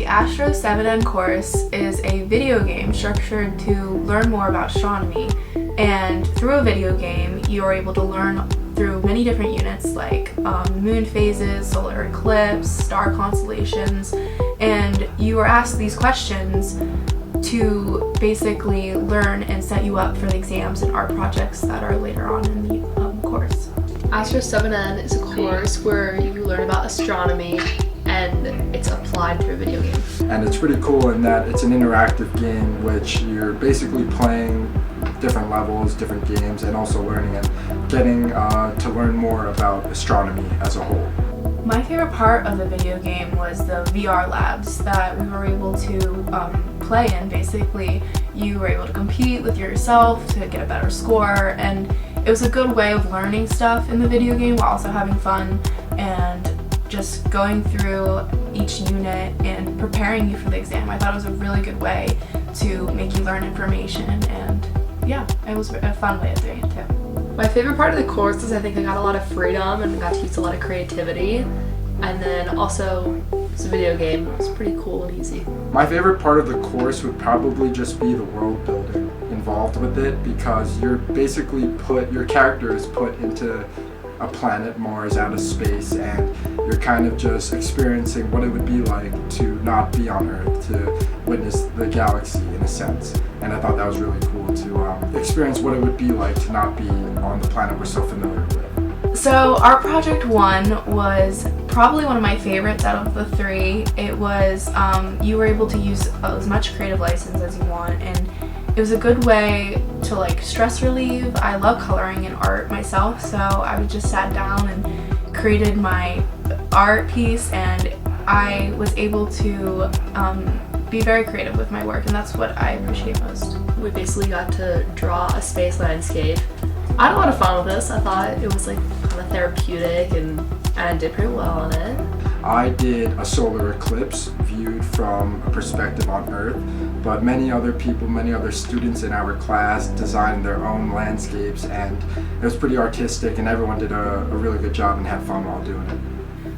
Astro 7N course is a video game structured to learn more about astronomy, and through a video game you are able to learn through many different units like moon phases, solar eclipse, star constellations, and you are asked these questions to basically learn and set you up for the exams and art projects that are later on in the course. Astro 7N is a course where you learn about astronomy and it's applied through a video game. And it's pretty cool in that it's an interactive game which you're basically playing different levels, different games, and also learning and getting to learn more about astronomy as a whole. My favorite part of the video game was the VR labs that we were able to play in. Basically, you were able to compete with yourself to get a better score, and it was a good way of learning stuff in the video game while also having fun and just going through each unit and preparing you for the exam. I thought it was a really good way to make you learn information, and yeah, it was a fun way of doing it too. My favorite part of the course is I think I got a lot of freedom and got to use a lot of creativity, and then also it's a video game. It was pretty cool and easy. My favorite part of the course would probably just be the world building involved with it, because you're basically your character is put into a planet, Mars, out of space, and you're kind of just experiencing what it would be like to not be on Earth, to witness the galaxy in a sense. And I thought that was really cool to experience what it would be like to not be on the planet we're so familiar with. So Art Project 1 was probably one of my favorites out of the three. It was, you were able to use as much creative license as you want, and it was a good way to like stress relieve. I love coloring and art myself, so I just sat down and created my art piece, and I was able to be very creative with my work, and that's what I appreciate most. We basically got to draw a space landscape. I had a lot of fun with this. I thought it was like kind of therapeutic, and I did pretty well on it. I did a solar eclipse viewed from a perspective on Earth, but many other people, many other students in our class designed their own landscapes, and it was pretty artistic, and everyone did a really good job and had fun while doing it.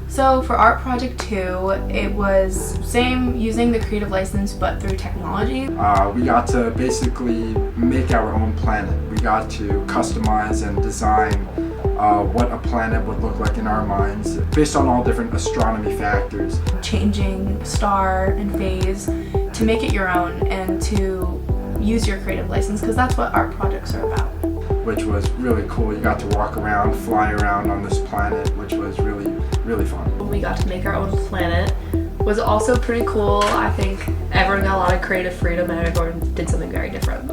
So for Art Project 2, it was same, using the creative license but through technology. We got to basically make our own planet. We got to customize and design what a planet would look like in our minds based on all different astronomy factors. Changing star and phase to make it your own and to use your creative license, because that's what art projects are about. Which was really cool. You got to walk around, fly around on this planet, which was really fun. We got to make our own planet. It was also pretty cool. I think everyone got a lot of creative freedom and everyone did something very different.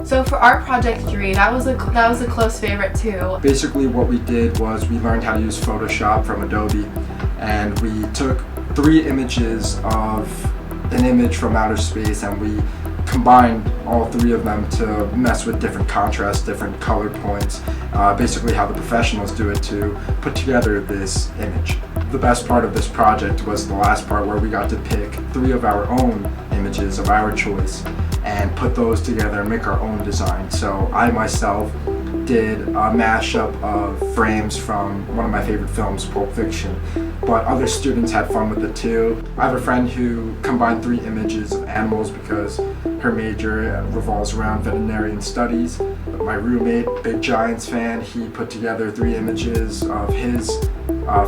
So for Art Project 3, that was a close favorite too. Basically what we did was we learned how to use Photoshop from Adobe, and we took 3 images of an image from outer space, and we combined all 3 of them to mess with different contrasts, different color points, basically how the professionals do it to put together this image. The best part of this project was the last part where we got to pick 3 of our own images of our choice and put those together and make our own design. So I myself did a mashup of frames from one of my favorite films, Pulp Fiction, but other students had fun with it too. I have a friend who combined 3 images of animals because her major revolves around veterinarian studies. My roommate, big Giants fan, he put together 3 images of his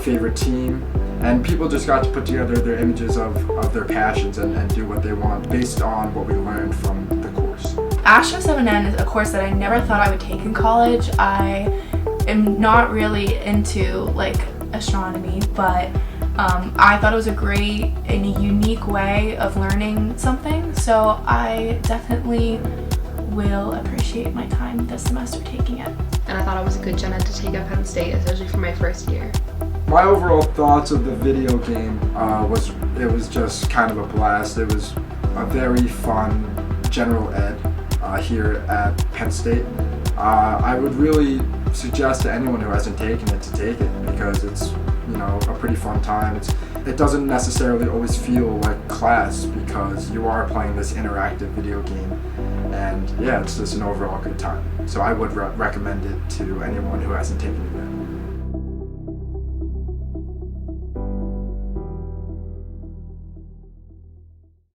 favorite team, and people just got to put together their images of their passions and do what they want based on what we learned from the course. Astro 7N is a course that I never thought I would take in college. I am not really into like astronomy, but I thought it was a great and a unique way of learning something, so I definitely will appreciate my time this semester taking it. And I thought it was a good gen ed to take at Penn State, especially for my first year. My overall thoughts of the video game it was just kind of a blast. It was a very fun general ed here at Penn State. I would really suggest to anyone who hasn't taken it to take it, because it's a pretty fun time. It doesn't necessarily always feel like class because you are playing this interactive video game, and yeah, it's just an overall good time. So I would recommend it to anyone who hasn't taken it yet.